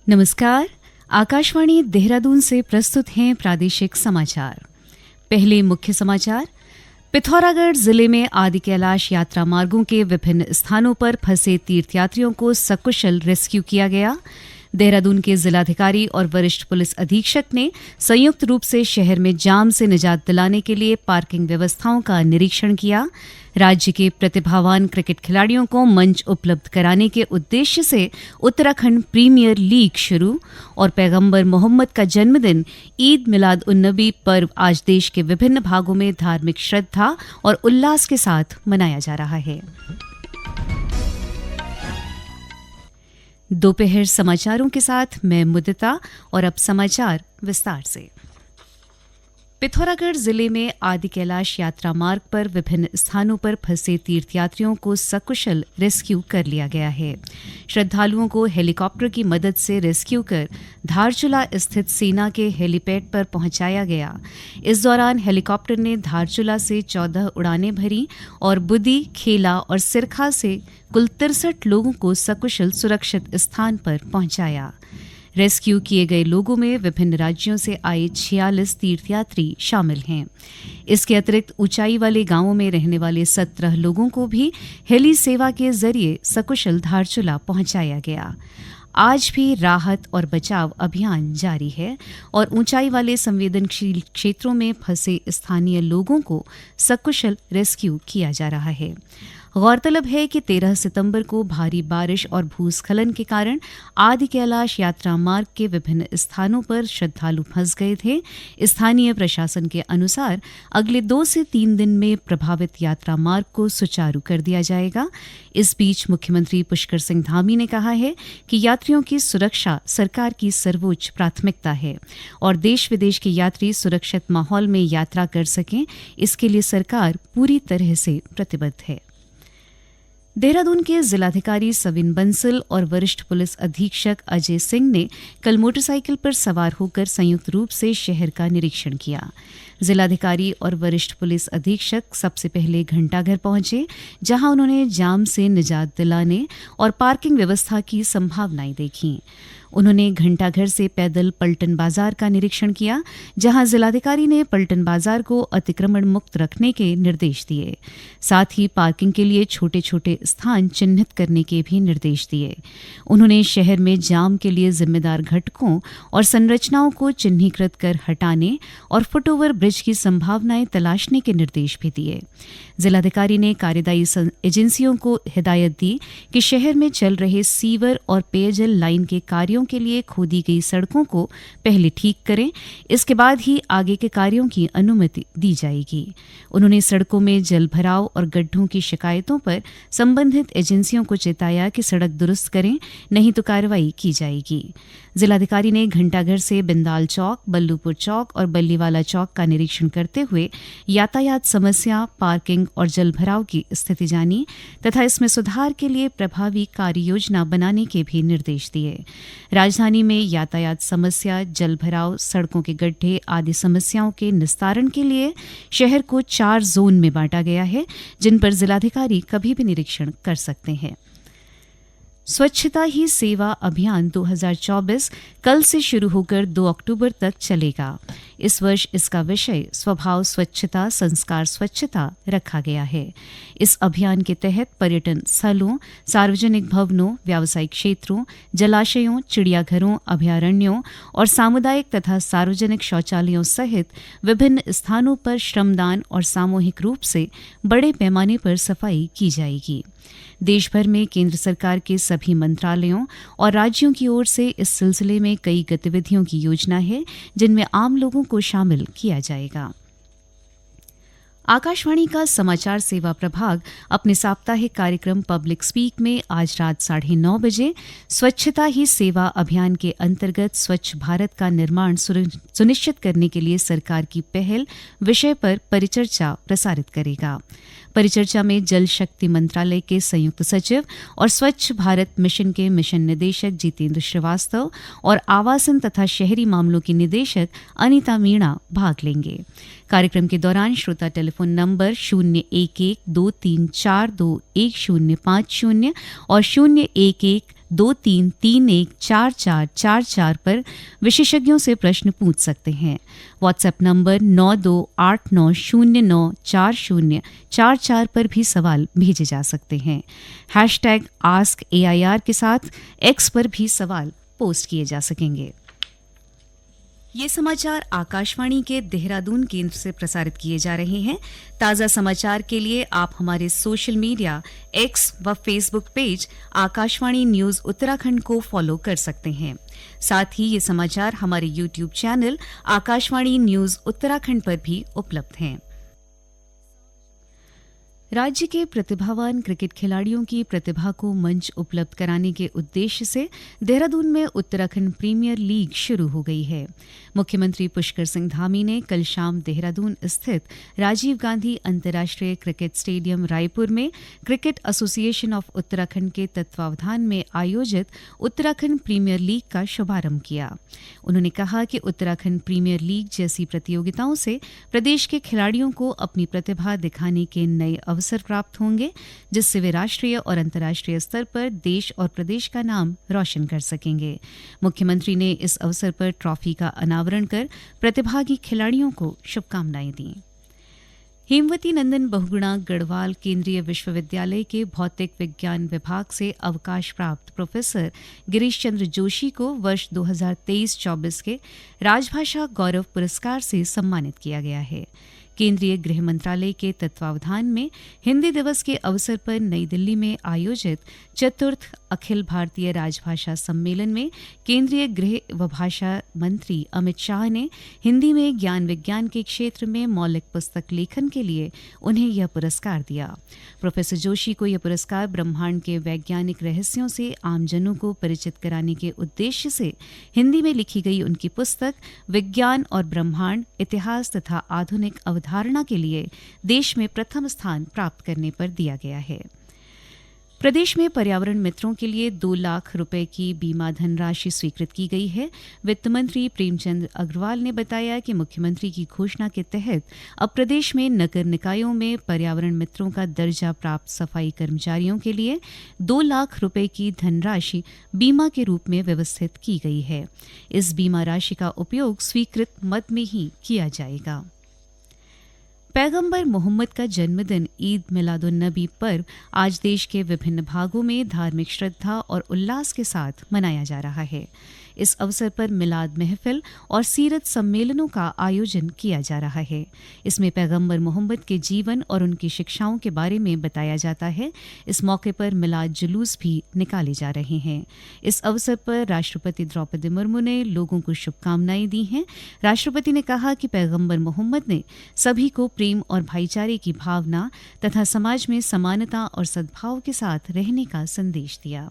नमस्कार, आकाशवाणी देहरादून से प्रस्तुत हैं प्रादेशिक समाचार। पहले मुख्य समाचार। पिथौरागढ़ जिले में आदि कैलाश यात्रा मार्गों के विभिन्न स्थानों पर फंसे तीर्थयात्रियों को सकुशल रेस्क्यू किया गया। देहरादून के जिलाधिकारी और वरिष्ठ पुलिस अधीक्षक ने संयुक्त रूप से शहर में जाम से निजात दिलाने के लिए पार्किंग व्यवस्थाओं का निरीक्षण किया। राज्य के प्रतिभावान क्रिकेट खिलाड़ियों को मंच उपलब्ध कराने के उद्देश्य से उत्तराखंड प्रीमियर लीग शुरू और पैगंबर मोहम्मद का जन्मदिन ईद मिलाद उन नबी पर्व आज देश के विभिन्न भागों में धार्मिक श्रद्धा और उल्लास के साथ मनाया जा रहा है। दोपहर समाचारों के साथ मैं मुदिता और अब समाचार विस्तार से। पिथौरागढ़ जिले में आदि कैलाश यात्रा मार्ग पर विभिन्न स्थानों पर फंसे तीर्थयात्रियों को सकुशल रेस्क्यू कर लिया गया है। श्रद्धालुओं को हेलीकॉप्टर की मदद से रेस्क्यू कर धारचूला स्थित सेना के हेलीपैड पर पहुंचाया गया। इस दौरान हेलीकॉप्टर ने धारचूला से 14 उड़ानें भरी और बुदी, खेला और सिरखा से कुल 63 लोगों को सकुशल सुरक्षित स्थान पर पहुंचाया। रेस्क्यू किए गए लोगों में विभिन्न राज्यों से आए 46 तीर्थयात्री शामिल हैं। इसके अतिरिक्त ऊंचाई वाले गांवों में रहने वाले 17 लोगों को भी हेली सेवा के जरिए सकुशल धारचूला पहुंचाया गया। आज भी राहत और बचाव अभियान जारी है और ऊंचाई वाले संवेदनशील क्षेत्रों में फंसे स्थानीय लोगों को सकुशल रेस्क्यू किया जा रहा है। गौरतलब है कि 13 सितंबर को भारी बारिश और भूस्खलन के कारण आदि कैलाश यात्रा मार्ग के विभिन्न स्थानों पर श्रद्धालु फंस गए थे। स्थानीय प्रशासन के अनुसार अगले 2 से 3 दिन में प्रभावित यात्रा मार्ग को सुचारू कर दिया जाएगा। इस बीच मुख्यमंत्री पुष्कर सिंह धामी ने कहा है कि यात्रियों की सुरक्षा सरकार की सर्वोच्च प्राथमिकता है और देश विदेश के यात्री सुरक्षित माहौल में यात्रा कर सकें, इसके लिए सरकार पूरी तरह से प्रतिबद्ध है। देहरादून के जिलाधिकारी सविन बंसल और वरिष्ठ पुलिस अधीक्षक अजय सिंह ने कल मोटरसाइकिल पर सवार होकर संयुक्त रूप से शहर का निरीक्षण किया। जिलाधिकारी और वरिष्ठ पुलिस अधीक्षक सबसे पहले घंटाघर पहुंचे, जहां उन्होंने जाम से निजात दिलाने और पार्किंग व्यवस्था की संभावनाएं देखीं। उन्होंने घंटाघर से पैदल पलटन बाजार का निरीक्षण किया, जहां जिलाधिकारी ने पलटन बाजार को अतिक्रमण मुक्त रखने के निर्देश दिए। साथ ही पार्किंग के लिए छोटे छोटे स्थान चिन्हित करने के भी निर्देश दिए। उन्होंने शहर में जाम के लिए जिम्मेदार घटकों और संरचनाओं को चिन्हीकृत कर हटाने और फुटओवर ब्रिज की संभावनाएं तलाशने के निर्देश भी दिए। जिलाधिकारी ने कार्यदायी एजेंसियों को हिदायत दी कि शहर में चल रहे सीवर और पेयजल लाइन के कार्यों के लिए खोदी गई सड़कों को पहले ठीक करें, इसके बाद ही आगे के कार्यों की अनुमति दी जाएगी। उन्होंने सड़कों में जल भराव और गड्ढों की शिकायतों पर संबंधित एजेंसियों को चेताया कि सड़क दुरुस्त करें, नहीं तो कार्रवाई की जाएगी। जिलाधिकारी ने घंटाघर से बिंदाल चौक, बल्लूपुर चौक और बल्लीवाला चौक का निरीक्षण करते हुए यातायात समस्या, पार्किंग और जल भराव की स्थिति जानी तथा इसमें सुधार के लिए प्रभावी कार्य योजना बनाने के भी निर्देश दिए। राजधानी में यातायात समस्या, जल भराव, सड़कों के गड्ढे आदि समस्याओं के निस्तारण के लिए शहर को 4 जोन में बांटा गया है, जिन पर जिलाधिकारी कभी भी निरीक्षण कर सकते हैं। स्वच्छता ही सेवा अभियान 2024 कल से शुरू होकर 2 अक्टूबर तक चलेगा। इस वर्ष इसका विषय स्वभाव स्वच्छता, संस्कार स्वच्छता रखा गया है। इस अभियान के तहत पर्यटन स्थलों, सार्वजनिक भवनों, व्यावसायिक क्षेत्रों, जलाशयों, चिड़ियाघरों, अभयारण्यों और सामुदायिक तथा सार्वजनिक शौचालयों सहित विभिन्न स्थानों पर श्रमदान और सामूहिक रूप से बड़े पैमाने पर सफाई की जाएगी। देश भर में केंद्र सरकार के सभी मंत्रालयों और राज्यों की ओर से इस सिलसिले में कई गतिविधियों की योजना है, जिनमें आम लोगों को शामिल किया जाएगा। आकाशवाणी का समाचार सेवा प्रभाग अपने साप्ताहिक कार्यक्रम पब्लिक स्पीक में आज रात 9:30 बजे स्वच्छता ही सेवा अभियान के अंतर्गत स्वच्छ भारत का निर्माण सुनिश्चित करने के लिए सरकार की पहल विषय पर परिचर्चा प्रसारित करेगा। परिचर्चा में जल शक्ति मंत्रालय के संयुक्त सचिव और स्वच्छ भारत मिशन के मिशन निदेशक जितेंद्र श्रीवास्तव और आवासन तथा शहरी मामलों की निदेशक अनीता मीणा भाग लेंगे। कार्यक्रम के दौरान श्रोता टेलीफोन नंबर 011-234-21050 और 011-2331-4444 पर विशेषज्ञों से प्रश्न पूछ सकते हैं। व्हाट्सएप नंबर 9289094044 पर भी सवाल भेजे जा सकते हैं। #AskAIR के साथ एक्स पर भी सवाल पोस्ट किए जा सकेंगे। ये समाचार आकाशवाणी के देहरादून केंद्र से प्रसारित किए जा रहे हैं। ताज़ा समाचार के लिए आप हमारे सोशल मीडिया एक्स व Facebook page Akashvani news Uttarakhand को फॉलो कर सकते हैं। साथ ही ये समाचार हमारे YouTube channel Akashvani news Uttarakhand पर भी उपलब्ध हैं। राज्य के प्रतिभावान क्रिकेट खिलाड़ियों की प्रतिभा को मंच उपलब्ध कराने के उद्देश्य से देहरादून में उत्तराखंड प्रीमियर लीग शुरू हो गई है। मुख्यमंत्री पुष्कर सिंह धामी ने कल शाम देहरादून स्थित राजीव गांधी अंतर्राष्ट्रीय क्रिकेट स्टेडियम रायपुर में क्रिकेट एसोसिएशन ऑफ उत्तराखंड के तत्वावधान में आयोजित उत्तराखंड प्रीमियर लीग का शुभारंभ किया। उन्होंने कहा कि उत्तराखंड प्रीमियर लीग जैसी प्रतियोगिताओं से प्रदेश के खिलाड़ियों को अपनी प्रतिभा दिखाने के नए अवसर प्राप्त होंगे, जिससे वे राष्ट्रीय और अंतर्राष्ट्रीय स्तर पर देश और प्रदेश का नाम रोशन कर सकेंगे। मुख्यमंत्री ने इस अवसर पर ट्रॉफी का अनावरण कर प्रतिभागी खिलाड़ियों को शुभकामनाएं दी। हेमवती नंदन बहुगुणा गढ़वाल केंद्रीय विश्वविद्यालय के भौतिक विज्ञान विभाग से अवकाश प्राप्त प्रोफेसर गिरीश चंद्र जोशी को वर्ष 2023-24 के राजभाषा गौरव पुरस्कार से सम्मानित किया गया है। केंद्रीय गृह मंत्रालय के तत्वावधान में हिंदी दिवस के अवसर पर नई दिल्ली में आयोजित चतुर्थ अखिल भारतीय राजभाषा सम्मेलन में केंद्रीय गृह व भाषा मंत्री अमित शाह ने हिंदी में ज्ञान विज्ञान के क्षेत्र में मौलिक पुस्तक लेखन के लिए उन्हें यह पुरस्कार दिया। प्रोफेसर जोशी को यह पुरस्कार ब्रह्मांड के वैज्ञानिक रहस्यों से आमजनों को परिचित कराने के उद्देश्य से हिंदी में लिखी गई उनकी पुस्तक विज्ञान और ब्रह्मांड इतिहास तथा आधुनिक अवधारणा के लिए देश में प्रथम स्थान प्राप्त करने पर दिया गया है। प्रदेश में पर्यावरण मित्रों के लिए 2 लाख रुपए की बीमा धनराशि स्वीकृत की गई है। वित्त मंत्री प्रेमचंद अग्रवाल ने बताया कि मुख्यमंत्री की घोषणा के तहत अब प्रदेश में नगर निकायों में पर्यावरण मित्रों का दर्जा प्राप्त सफाई कर्मचारियों के लिए 2 लाख रुपए की धनराशि बीमा के रूप में व्यवस्थित की गई है। इस बीमा राशि का उपयोग स्वीकृत मद में ही किया जाएगा। पैगंबर मोहम्मद का जन्मदिन ईद मिलादुन्नबी पर्व आज देश के विभिन्न भागों में धार्मिक श्रद्धा और उल्लास के साथ मनाया जा रहा है। इस अवसर पर मिलाद महफिल और सीरत सम्मेलनों का आयोजन किया जा रहा है। इसमें पैगंबर मोहम्मद के जीवन और उनकी शिक्षाओं के बारे में बताया जाता है। इस मौके पर मिलाद जुलूस भी निकाले जा रहे हैं। इस अवसर पर राष्ट्रपति द्रौपदी मुर्मू ने लोगों को शुभकामनाएं दी हैं। राष्ट्रपति ने कहा कि पैगंबर मोहम्मद ने सभी को प्रेम और भाईचारे की भावना तथा समाज में समानता और सद्भाव के साथ रहने का संदेश दिया।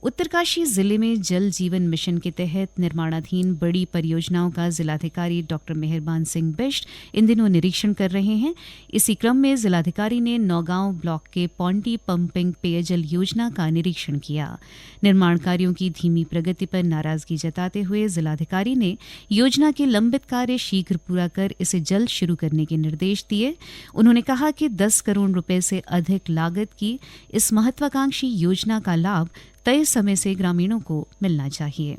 उत्तरकाशी जिले में जल जीवन मिशन के तहत निर्माणाधीन बड़ी परियोजनाओं का जिलाधिकारी डॉक्टर मेहरबान सिंह बिष्ट इन दिनों निरीक्षण कर रहे हैं। इसी क्रम में जिलाधिकारी ने नौगांव ब्लॉक के पौंटी पंपिंग पेयजल योजना का निरीक्षण किया। निर्माण कार्यों की धीमी प्रगति पर नाराजगी जताते हुए जिलाधिकारी ने योजना के लंबित कार्य शीघ्र पूरा कर इसे जल्द शुरू करने के निर्देश दिए। उन्होंने कहा कि 10 करोड़ रुपए से अधिक लागत की इस महत्वाकांक्षी योजना का लाभ तय समय से ग्रामीणों को मिलना चाहिए।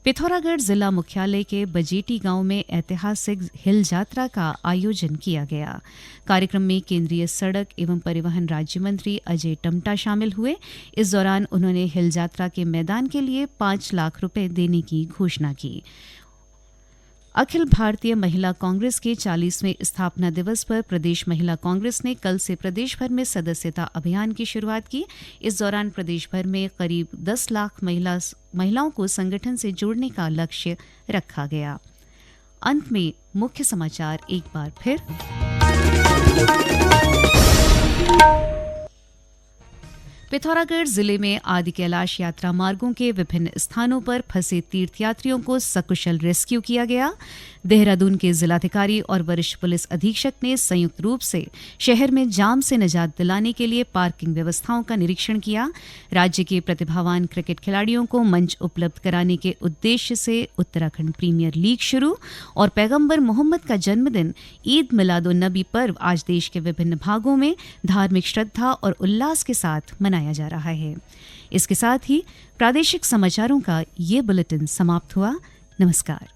पिथौरागढ़ जिला मुख्यालय के बजेटी गांव में ऐतिहासिक हिल यात्रा का आयोजन किया गया। कार्यक्रम में केंद्रीय सड़क एवं परिवहन राज्य मंत्री अजय टम्टा शामिल हुए। इस दौरान उन्होंने हिल यात्रा के मैदान के लिए 5 लाख रुपए देने की घोषणा की। अखिल भारतीय महिला कांग्रेस के 40वें स्थापना दिवस पर प्रदेश महिला कांग्रेस ने कल से प्रदेश भर में सदस्यता अभियान की शुरुआत की। इस दौरान प्रदेश भर में करीब 10 लाख महिलाओं को संगठन से जोड़ने का लक्ष्य रखा गया। अंत में मुख्य समाचार एक बार फिर। पिथौरागढ़ जिले में आदि कैलाश यात्रा मार्गों के विभिन्न स्थानों पर फंसे तीर्थयात्रियों को सकुशल रेस्क्यू किया गया। देहरादून के जिलाधिकारी और वरिष्ठ पुलिस अधीक्षक ने संयुक्त रूप से शहर में जाम से निजात दिलाने के लिए पार्किंग व्यवस्थाओं का निरीक्षण किया। राज्य के प्रतिभावान क्रिकेट खिलाड़ियों को मंच उपलब्ध कराने के उद्देश्य से उत्तराखंड प्रीमियर लीग शुरू और पैगंबर मोहम्मद का जन्मदिन ईद मिलादुन नबी पर्व आज देश के विभिन्न भागों में धार्मिक श्रद्धा और उल्लास के साथ मनाया जा रहा है। इसके साथ ही प्रादेशिक समाचारों का ये बुलेटिन समाप्त हुआ। नमस्कार।